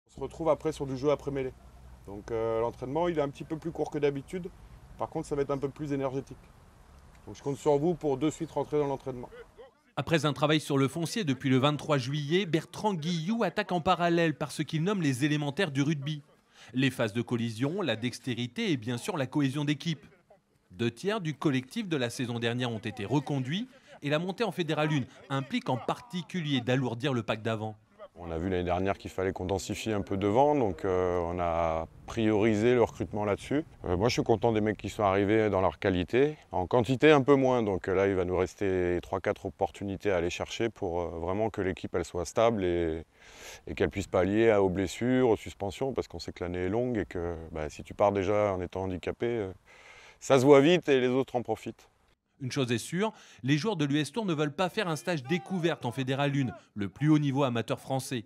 On se retrouve après sur du jeu après mêlée. Donc l'entraînement, il est un petit peu plus court que d'habitude. Par contre, ça va être un peu plus énergétique. Donc je compte sur vous pour de suite rentrer dans l'entraînement. Après un travail sur le foncier depuis le 23 juillet, Bertrand Guillou attaque en parallèle par ce qu'il nomme les élémentaires du rugby. Les phases de collision, la dextérité et bien sûr la cohésion d'équipe. 2 tiers du collectif de la saison dernière ont été reconduits et la montée en Fédéral 1 implique en particulier d'alourdir le pack d'avant. On a vu l'année dernière qu'il fallait qu'on densifie un peu devant, donc on a priorisé le recrutement là-dessus. Moi je suis content des mecs qui sont arrivés dans leur qualité, en quantité un peu moins, donc là il va nous rester 3-4 opportunités à aller chercher pour vraiment que l'équipe elle soit stable et qu'elle puisse pallier aux blessures, aux suspensions, parce qu'on sait que l'année est longue et que si tu pars déjà en étant handicapé, ça se voit vite et les autres en profitent. Une chose est sûre, les joueurs de l'US Tour ne veulent pas faire un stage découverte en Fédéral 1, le plus haut niveau amateur français.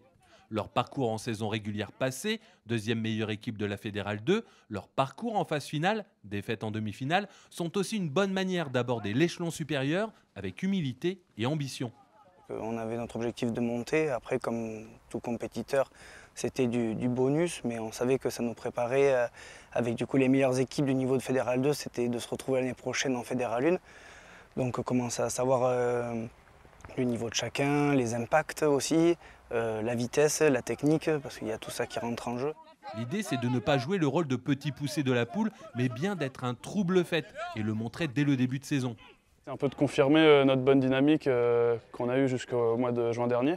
Leur parcours en saison régulière passée, deuxième meilleure équipe de la Fédérale 2, leur parcours en phase finale, défaite en demi-finale, sont aussi une bonne manière d'aborder l'échelon supérieur avec humilité et ambition. On avait notre objectif de monter. Après, comme tout compétiteur, c'était du bonus, mais on savait que ça nous préparait avec du coup les meilleures équipes du niveau de Fédéral 2, c'était de se retrouver l'année prochaine en Fédéral 1. Donc commencer à savoir le niveau de chacun, les impacts aussi, la vitesse, la technique, parce qu'il y a tout ça qui rentre en jeu. L'idée, c'est de ne pas jouer le rôle de petit poussé de la poule, mais bien d'être un trouble-fête et le montrer dès le début de saison. C'est un peu de confirmer notre bonne dynamique qu'on a eue jusqu'au mois de juin dernier.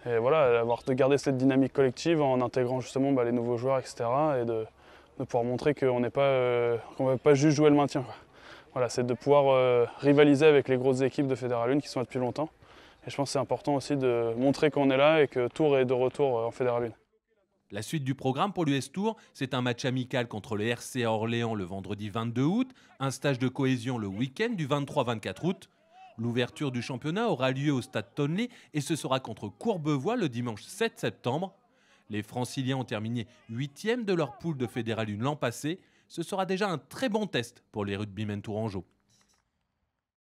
Et voilà, de garder cette dynamique collective en intégrant justement les nouveaux joueurs, etc. Et de pouvoir montrer qu'on ne va pas juste jouer le maintien, quoi. Voilà, c'est de pouvoir rivaliser avec les grosses équipes de Fédéral 1 qui sont là depuis longtemps. Et je pense que c'est important aussi de montrer qu'on est là et que Tours est de retour en Fédéral 1. La suite du programme pour l'US Tour, c'est un match amical contre le RC à Orléans le vendredi 22 août, un stage de cohésion le week-end du 23-24 août. L'ouverture du championnat aura lieu au stade Tonley et ce sera contre Courbevoie le dimanche 7 septembre. Les Franciliens ont terminé 8e de leur poule de Fédéral 1 l'an passé. Ce sera déjà un très bon test pour les rugbymen tourangeaux.